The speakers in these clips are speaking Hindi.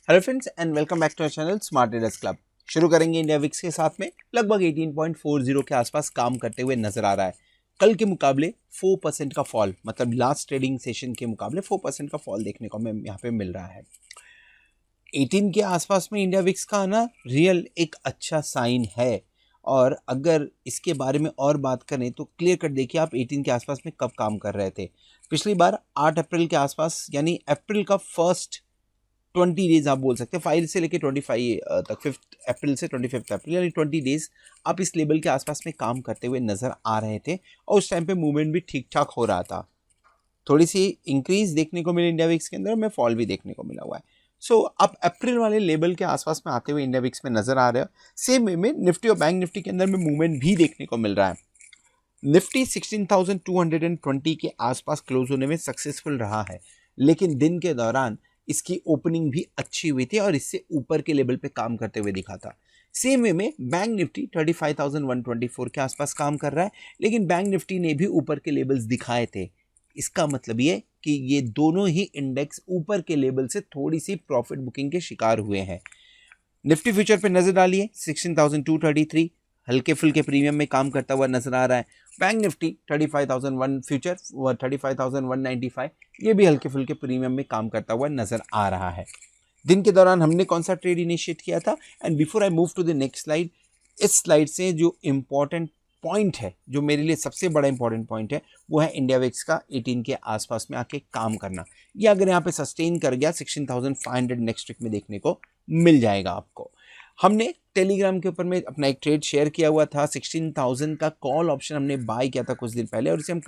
Hello friends and welcome back to our channel smart traders club. शुरू करेंगे इंडिया विक्स के साथ में लगभग 18.40 के आसपास काम करते हुए नजर आ रहा है। कल के मुकाबले 4% का फॉल, मतलब लास्ट ट्रेडिंग सेशन के मुकाबले 4% का फॉल देखने को हमें यहाँ पे मिल रहा है। 18 के आसपास में इंडिया विक्स का आना रियल एक अच्छा साइन है। और अगर इसके बारे में और बात करें तो क्लियर कट देखिए आप 18 के आसपास में कब काम कर रहे थे। पिछली बार 8 अप्रैल के आसपास, यानी अप्रैल का फर्स्ट 20 डेज आप बोल सकते हैं, 5 से लेके 25 तक, 5 अप्रैल से 25 अप्रैल, यानी 20 डेज आप इस लेवल के आसपास में काम करते हुए नजर आ रहे थे। और उस टाइम पे मूवमेंट भी ठीक ठाक हो रहा था। थोड़ी सी इंक्रीज देखने को मिली इंडिया विक्स के अंदर, में फॉल भी देखने को मिला हुआ है। सो आप अप्रैल वाले लेवल के आसपास में आते हुए इंडिया विक्स में नजर आ रहे हो। सेम वे में निफ्टी और बैंक निफ्टी के अंदर में मूवमेंट भी देखने को मिल रहा है। निफ्टी 16,220 के आसपास क्लोज होने में सक्सेसफुल रहा है, लेकिन दिन के दौरान इसकी ओपनिंग भी अच्छी हुई थी और इससे ऊपर के लेवल पे काम करते हुए दिखा था। सेम वे में बैंक निफ्टी 35,124 के आसपास काम कर रहा है, लेकिन बैंक निफ्टी ने भी ऊपर के लेवल्स दिखाए थे। इसका मतलब ये कि ये दोनों ही इंडेक्स ऊपर के लेवल से थोड़ी सी प्रॉफिट बुकिंग के शिकार हुए हैं। निफ्टी फ्यूचर पे नजर डालिए, 16,233 हल्के फुल्के प्रीमियम में काम करता हुआ नजर आ रहा है। बैंक निफ्टी 35,001 फ्यूचर, 35,195, ये भी हल्के फुल्के प्रीमियम में काम करता हुआ नजर आ रहा है। दिन के दौरान हमने कौन सा ट्रेड इनिशिएट किया था? And before I move to the next slide, इस स्लाइड से जो इंपॉर्टेंट पॉइंट है, जो मेरे लिए सबसे बड़ा इंपॉर्टेंट पॉइंट है, वो है इंडिया विक्स का 18 के आसपास में आके काम करना। ये अगर यहाँ पे सस्टेन कर गया 16,500 नेक्स्ट वीक में देखने को मिल जाएगा आपको। हमने टेलीग्राम के ऊपर में अपना एक ट्रेड शेयर किया हुआ था, 16,000 का कॉल ऑप्शन हमने बाय किया था कुछ दिन पहले, और इसे हम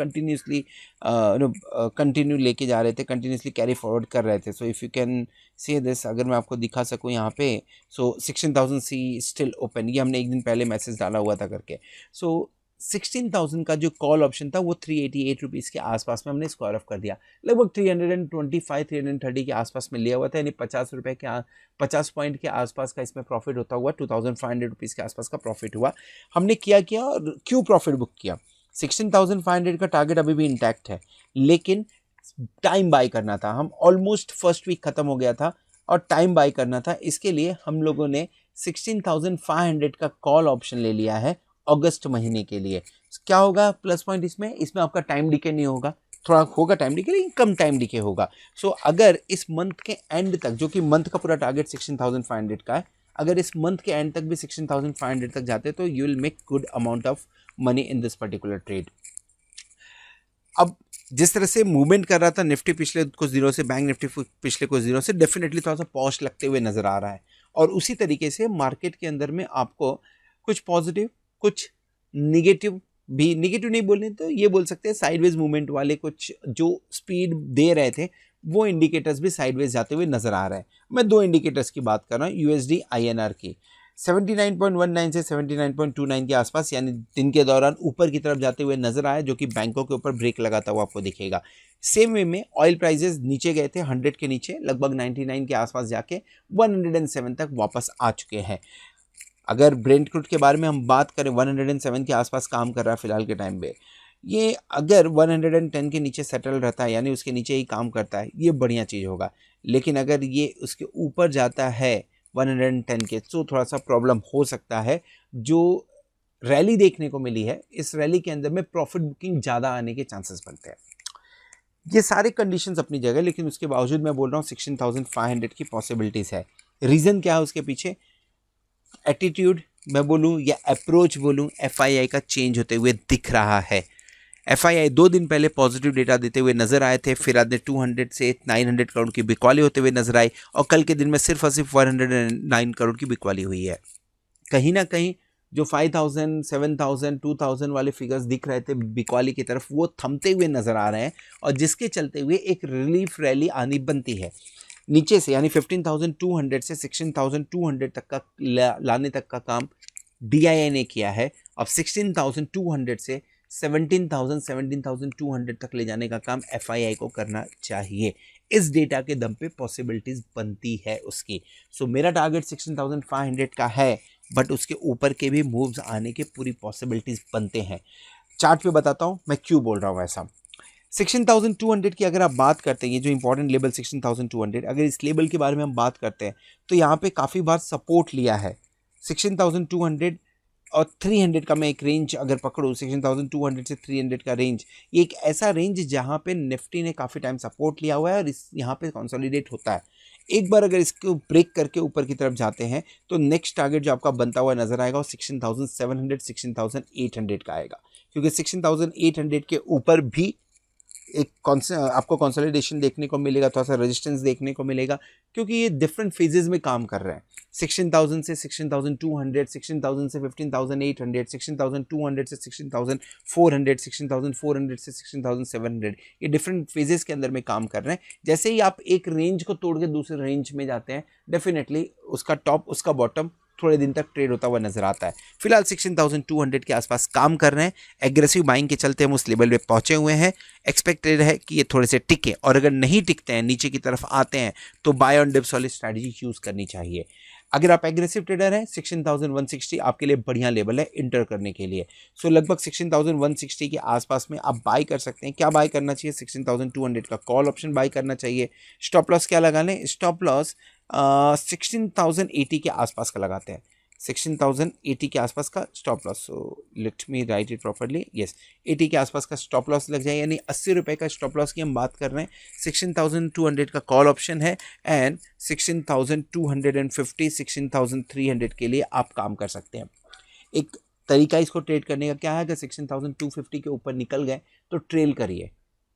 कंटिन्यू लेके जा रहे थे, कंटिन्यूसली कैरी फॉरवर्ड कर रहे थे। So if you can see this, अगर मैं आपको दिखा सकूं यहाँ पे, सो 16,000 सी स्टिल ओपन, ये हमने एक दिन पहले मैसेज डाला हुआ था करके। सो 16,000 का जो कॉल ऑप्शन था वो 388 रुपीज़ के आसपास में हमने स्क्वायर ऑफ कर दिया। लगभग 325-330 के आसपास में लिया हुआ था, यानी 50 पॉइंट के आसपास का इसमें प्रॉफिट होता हुआ 2,500 रुपीज़ के आसपास का प्रॉफिट हुआ। हमने किया और क्यों प्रॉफिट बुक किया? 16,500 का टारगेट अभी भी इंटैक्ट है, लेकिन टाइम बाय करना था। हम ऑलमोस्ट फर्स्ट वीक खत्म हो गया था और टाइम बाय करना था। इसके लिए हम लोगों ने 16,500 का कॉल ऑप्शन ले लिया है अगस्त महीने के लिए। क्या होगा प्लस पॉइंट इसमें आपका टाइम डिके नहीं होगा, थोड़ा होगा टाइम डिके, लेकिन कम टाइम डिके होगा। सो अगर इस मंथ के एंड तक, जो कि मंथ का पूरा टारगेट 16,500 का है, अगर इस मंथ के एंड तक भी 16,500 तक जाते तो you will make good amount of money in this particular trade. अब जिस तरह से मूवमेंट कर रहा था निफ्टी पिछले कुछ दिनों से, बैंक निफ्टी पिछले कुछ दिनों से, डेफिनेटली थोड़ा सा पॉश लगते हुए नजर आ रहा है। और उसी तरीके से मार्केट के अंदर में आपको कुछ पॉजिटिव, कुछ निगेटिव भी, निगेटिव नहीं बोलने तो ये बोल सकते हैं साइडवेज मूवमेंट वाले कुछ जो स्पीड दे रहे थे, वो इंडिकेटर्स भी साइडवेज जाते हुए नजर आ रहे हैं। मैं दो इंडिकेटर्स की बात कर रहा हूँ यूएसडी INR की। 79.19 से 79.29 के आसपास, यानी दिन के दौरान ऊपर की तरफ जाते हुए नजर आया, जो कि बैंकों के ऊपर ब्रेक लगाता हुआ आपको दिखेगा। सेम वे में ऑयल प्राइसेस नीचे गए थे 100 के नीचे, लगभग 99 के आसपास जाके 107 तक वापस आ चुके हैं। अगर ब्रेंट क्रूड के बारे में हम बात करें, 107 के आसपास काम कर रहा है फिलहाल के टाइम पे। ये अगर 110 के नीचे सेटल रहता है, यानी उसके नीचे ही काम करता है, ये बढ़िया चीज़ होगा। लेकिन अगर ये उसके ऊपर जाता है 110 के, तो थोड़ा सा प्रॉब्लम हो सकता है। जो रैली देखने को मिली है, इस रैली के अंदर में प्रॉफिट बुकिंग ज़्यादा आने के चांसेस बनते हैं। ये सारे कंडीशंस अपनी जगह, लेकिन उसके बावजूद मैं बोल रहा हूँ 16,500 की पॉसिबिलिटीज़ है। रीज़न क्या है उसके पीछे? एटीट्यूड मैं बोलूँ या अप्रोच बोलूँ, FII का चेंज होते हुए दिख रहा है। FII 2 दिन पहले पॉजिटिव डेटा देते हुए नजर आए थे, फिर आज 200 से 900 करोड़ की बिकवाली होते हुए नजर आई, और कल के दिन में सिर्फ और सिर्फ 109 करोड़ की बिकवाली हुई है। कहीं ना कहीं जो 5,000, 7,000, 2,000 वाले फिगर्स दिख रहे थे बिकवाली की तरफ, वो थमते हुए नजर आ रहे हैं, और जिसके चलते हुए एक रिलीफ रैली आनी बनती है नीचे से, यानी 15,200 से 16,200 तक का लाने तक का काम DII ने किया है। अब 16,200 से 17,200 तक ले जाने का काम FII को करना चाहिए। इस डेटा के दम पे पॉसिबिलिटीज बनती है उसकी। सो मेरा टारगेट 16,500 का है, बट उसके ऊपर के भी मूव्स आने के पूरी पॉसिबिलिटीज बनते हैं। चार्ट पे बताता हूँ मैं क्यों बोल रहा हूँ ऐसा। 16,200 की अगर आप बात करते हैं, ये जो इंपॉर्टेंट लेवल 16,200, अगर इस लेवल के बारे में हम बात करते हैं तो यहाँ पे काफ़ी बार सपोर्ट लिया है 16,200 और 300 का। मैं एक रेंज अगर पकड़ूँ 16,200 से 300 का रेंज, ये एक ऐसा रेंज जहाँ पे निफ्टी ने काफ़ी टाइम सपोर्ट लिया हुआ है और इस यहाँ पे कंसोलिडेट होता है। एक बार अगर इसको ब्रेक करके ऊपर की तरफ जाते हैं तो नेक्स्ट टारगेट जो आपका बनता हुआ नजर आएगा वो 16,700 16,800 का आएगा, क्योंकि 16,800 के ऊपर भी आपको कंसोलिडेशन देखने को मिलेगा, थोड़ा सा रेजिस्टेंस देखने को मिलेगा, क्योंकि ये डिफरेंट फेजेस में काम कर रहे हैं। 16,000 से 16,200, 16,000 से 15,800, 16,200 से 16,400, 16,400 से 16,700, ये डिफरेंट फेजेस के अंदर में काम कर रहे हैं। जैसे ही आप एक रेंज को तोड़ के दूसरे रेंज में जाते हैं, डेफिनेटली उसका टॉप उसका बॉटम थोड़े दिन तक ट्रेड होता हुआ नजर आता है। फिलहाल 16,200 के आसपास काम कर रहे हैं, एग्रेसिव बाइंग के चलते हम उस लेवल पे पहुंचे हुए हैं। एक्सपेक्टेड है कि ये थोड़े से टिके, और अगर नहीं टिकते हैं, नीचे की तरफ आते हैं, तो बाय ऑन डिप्स वाली स्ट्रैटेजी यूज करनी चाहिए। अगर आप एग्रेसिव ट्रेडर हैं, 16,160 आपके लिए बढ़िया लेवल है इंटर करने के लिए। सो लगभग 16,160 के आसपास में आप बाय कर सकते हैं। क्या बाय करना चाहिए? 16,200 का कॉल ऑप्शन बाय करना चाहिए। स्टॉप लॉस क्या लगा लें? स्टॉप लॉस 16,080 के आसपास का लगाते हैं। 16,080 के आसपास का stop loss, so let me right it properly, yes 80 के आसपास का स्टॉप लॉस लग जाए, यानी 80 रुपये का स्टॉप लॉस की हम बात कर रहे हैं। 16,200 का कॉल ऑप्शन है एंड 16,250 16,300 के लिए आप काम कर सकते हैं। एक तरीका इसको ट्रेड करने का क्या है, अगर 16,250 के ऊपर निकल गए तो ट्रेल करिए,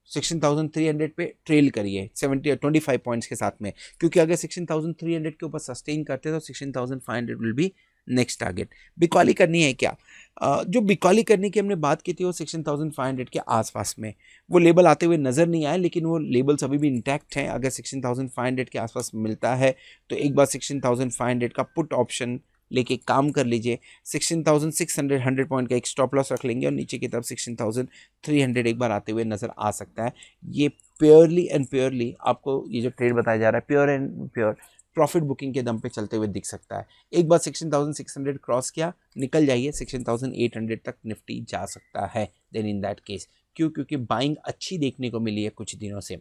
16,300 पे ट्रेल करिए 25 पॉइंट्स के साथ में, क्योंकि अगर 16,300 के ऊपर सस्टेन करते हैं तो 16,500 विल बी नेक्स्ट टारगेट। बिकॉली करनी है क्या? जो बिकॉली करने की हमने बात की थी वो 16,500 के आसपास में, वो लेबल आते हुए नज़र नहीं आए, लेकिन वो लेबल्स अभी भी इंटैक्ट हैं। अगर 16,500 के आसपास मिलता है तो एक बार 16,500 का पुट ऑप्शन लेके काम कर लीजिए। 16,600 100 पॉइंट का एक स्टॉप लॉस रख लेंगे और नीचे की तरफ 16,300 एक बार आते हुए नज़र आ सकता है। ये प्योरली एंड प्योरली आपको ये जो ट्रेड बताया जा रहा है pure and pure profit booking के दम पे चलते हुए दिख सकता है। एक बार 16,600 क्रॉस किया, निकल जाइए, 16,800 तक निफ्टी जा सकता है। देन इन दैट केस क्योंकि बाइंग अच्छी देखने को मिली है कुछ दिनों से।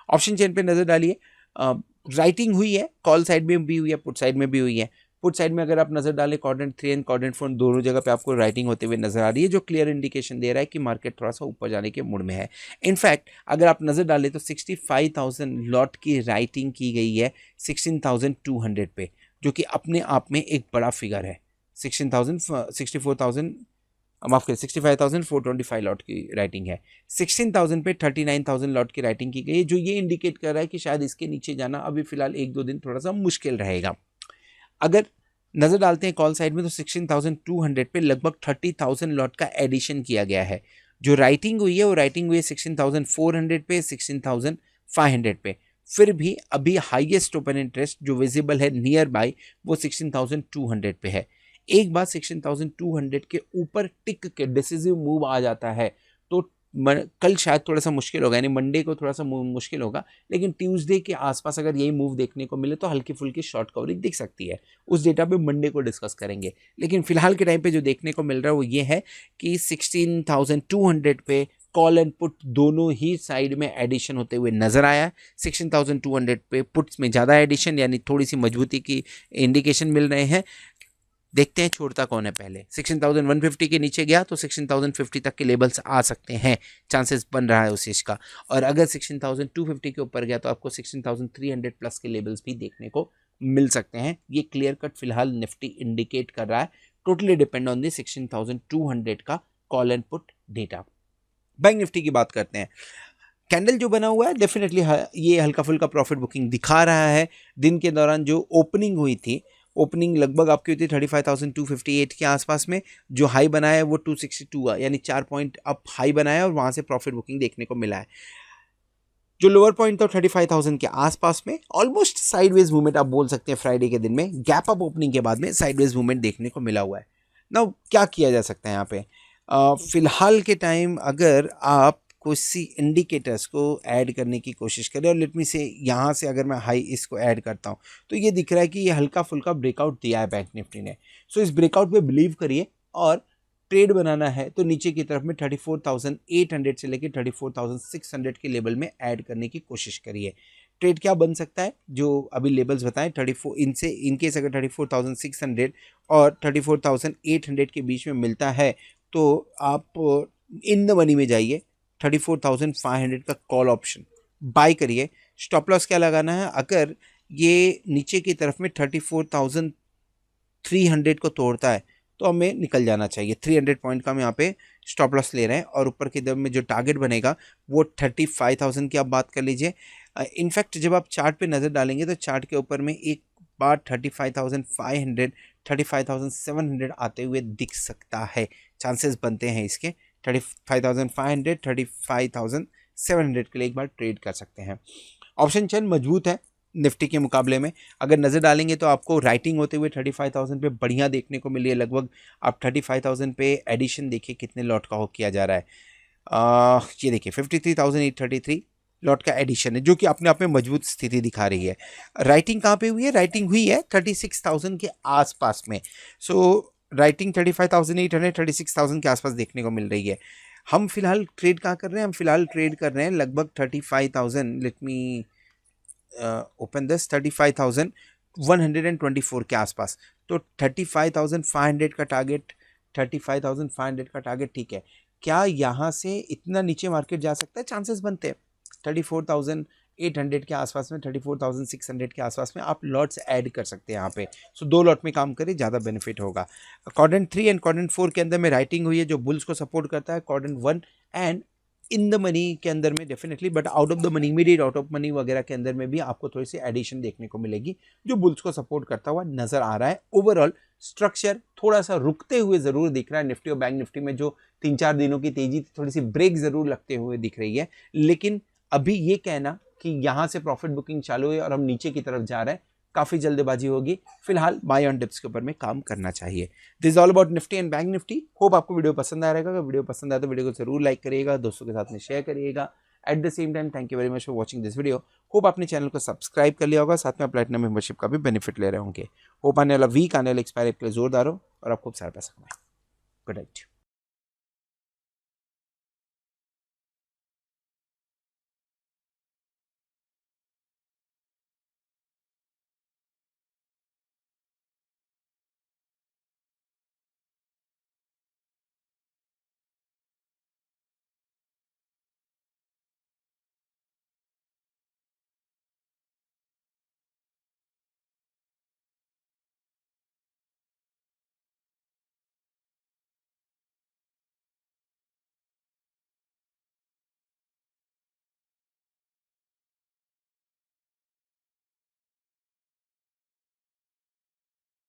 ऑप्शन चेन पे नज़र डालिए, राइटिंग हुई है, कॉल साइड में भी हुई है, पुट साइड में भी हुई है। पुट साइड में अगर आप नजर डालें, क्वाड्रेंट 3 एंड क्वाड्रेंट 4 दोनों जगह पे आपको राइटिंग होते हुए नजर आ रही है, जो क्लियर इंडिकेशन दे रहा है कि मार्केट थोड़ा सा ऊपर जाने के मूड में है। इनफैक्ट अगर आप नजर डालें तो 65,000 लॉट की राइटिंग की गई है 16,200 पे, जो कि अपने आप में एक बड़ा फिगर है। 65,425 लॉट की राइटिंग है। 16,000 पे 39,000 लॉट की राइटिंग की गई है, जो ये इंडिकेट कर रहा है कि शायद इसके नीचे जाना अभी फिलहाल 1-2 दिन थोड़ा सा मुश्किल रहेगा। अगर नजर डालते हैं कॉल साइड में तो 16,200 पे लगभग 30,000 लॉट का एडिशन किया गया है। जो राइटिंग हुई है वो राइटिंग हुई है 16,400 पे, 16,500 पे। फिर भी अभी हाईएस्ट ओपन इंटरेस्ट जो विजिबल है नियर बाय वो 16,200 पे है। एक बार 16,200 के ऊपर टिक के डिसिसिव मूव आ जाता है तो कल शायद थोड़ा सा मुश्किल होगा, यानी मंडे को थोड़ा सा मुश्किल होगा, लेकिन ट्यूसडे के आसपास अगर यही मूव देखने को मिले तो हल्की फुल्की शॉर्ट कवरिंग दिख सकती है। उस डेटा पे मंडे को डिस्कस करेंगे, लेकिन फिलहाल के टाइम पे जो देखने को मिल रहा है वो ये है कि 16,200 पे कॉल एंड पुट दोनों ही साइड में एडिशन होते हुए नजर आया है। 16,200 पे पुट्स में ज़्यादा एडिशन यानी थोड़ी सी मजबूती की इंडिकेशन मिल रहे हैं। देखते हैं छोड़ता कौन है पहले। 16,150 के नीचे गया तो 16,050 तक के लेवल्स आ सकते हैं, चांसेस बन रहा है उस चीज़ का। और अगर 16,250 के ऊपर गया तो आपको 16,300 प्लस के लेवल्स भी देखने को मिल सकते हैं। ये क्लियर कट फिलहाल निफ्टी इंडिकेट कर रहा है। टोटली डिपेंड ऑन दी 16,200 का call and put data. Bank Nifty की बात करते हैं। कैंडल जो बना हुआ है डेफिनेटली ये हल्का फुल्का प्रॉफिट बुकिंग दिखा रहा है। दिन के दौरान जो ओपनिंग हुई थी, ओपनिंग लगभग आपकी हुई थी 35,258 के आसपास में। जो हाई बनाया है वो 262 यानी 4 पॉइंट अप हाई बनाया और वहाँ से प्रॉफिट बुकिंग देखने को मिला है। जो लोअर पॉइंट था 35,000 के आसपास में, ऑलमोस्ट साइडवेज मूवमेंट आप बोल सकते हैं। फ्राइडे के दिन में गैप अप ओपनिंग के बाद में साइडवेज मूवमेंट देखने को मिला हुआ है। नाउ क्या किया जा सकता है यहाँ पे? फिलहाल के टाइम अगर आप किसी इंडिकेटर्स को ऐड करने की कोशिश करें, और लेट मी से यहाँ से अगर मैं हाई इसको ऐड करता हूँ तो ये दिख रहा है कि ये हल्का फुल्का ब्रेकआउट दिया है बैंक निफ्टी ने। सो इस ब्रेकआउट पे बिलीव करिए और ट्रेड बनाना है तो नीचे की तरफ में 34,800 से लेके 34,600 के लेवल में ऐड करने की कोशिश करिए। ट्रेड क्या बन सकता है, जो अभी लेवल्स बताएं 34, इनसे इनकेस अगर 34,600 और 34,800 के बीच में मिलता है तो आप इन द मनी में जाइए। 34,500 का कॉल ऑप्शन बाय करिए। स्टॉप लॉस क्या लगाना है, अगर ये नीचे की तरफ में 34,300 को तोड़ता है तो हमें निकल जाना चाहिए। 300 पॉइंट का हम यहाँ पे स्टॉप लॉस ले रहे हैं और ऊपर की तरफ में जो टारगेट बनेगा वो 35,000 की आप बात कर लीजिए। इनफैक्ट जब आप चार्ट पे नज़र डालेंगे तो चार्ट के ऊपर में एक बार 35,500 35,700 आते हुए दिख सकता है, चांसेस बनते हैं इसके। 35,500 35,700 के लिए एक बार ट्रेड कर सकते हैं। ऑप्शन चेन मजबूत है निफ्टी के मुकाबले में। अगर नज़र डालेंगे तो आपको राइटिंग होते हुए 35,000 पे बढ़िया देखने को मिली है। लगभग आप 35,000 पे एडिशन देखिए कितने लॉट का हो किया जा रहा है। ये देखिए 53,833 लॉट का एडिशन है, जो कि अपने आप में मजबूत स्थिति दिखा रही है। राइटिंग कहाँ पे हुई है, राइटिंग हुई है 36,000 के आसपास में। सो राइटिंग 35,800 36,000 के आसपास देखने को मिल रही है। हम फिलहाल ट्रेड कहाँ कर रहे हैं, हम फिलहाल ट्रेड कर रहे हैं लगभग 35,000, लेट मी ओपन दिस, 35,124 के आसपास। तो 35,500 का टारगेट, 35,500 का टारगेट ठीक है। क्या यहाँ से इतना नीचे मार्केट जा सकता है, चांसेस बनते हैं। 34,800 के आसपास में, 34,600 के आसपास में आप लॉट्स ऐड कर सकते हैं यहाँ पे। सो 2 लॉट में काम करें, ज़्यादा बेनिफिट होगा। क्वाड्रेंट 3 एंड क्वाड्रेंट 4 के अंदर में राइटिंग हुई है जो बुल्स को सपोर्ट करता है। Quadrant 1 and in the money के अंदर में definitely, but out of the money, immediate out of money वगैरह के अंदर में भी आपको थोड़ी सी एडिशन देखने को मिलेगी जो बुल्स को सपोर्ट करता हुआ नजर आ रहा है। ओवरऑल स्ट्रक्चर थोड़ा सा रुकते हुए जरूर दिख रहा है। निफ्टी और बैंक निफ्टी में जो 3-4 दिनों की तेजी थी, थोड़ी सी ब्रेक जरूर लगते हुए दिख रही है। लेकिन अभी ये कहना कि यहां से प्रॉफिट बुकिंग चालू है और हम नीचे की तरफ जा रहे हैं, काफी जल्दबाजी होगी। फिलहाल बाय ऑन डिप्स के ऊपर में काम करना चाहिए। This is all about Nifty and bank Nifty. Hope आपको वीडियो पसंद आ रहेगा। अगर वीडियो पसंद आए तो वीडियो को जरूर लाइक करिएगा, दोस्तों के साथ में शेयर करिएगा। At the same time thank you very much for watching this video. Hope आपने चैनल को सब्सक्राइब कर लिया होगा, साथ में प्लैटिनम मेंबरशिप का भी बेनिफिट ले रहे होंगे। होप आने वाला वीक, आने वाला एक्सपायरी के लिए जोरदार हो और आप खूब सारा पैसा कमाएं। Good night.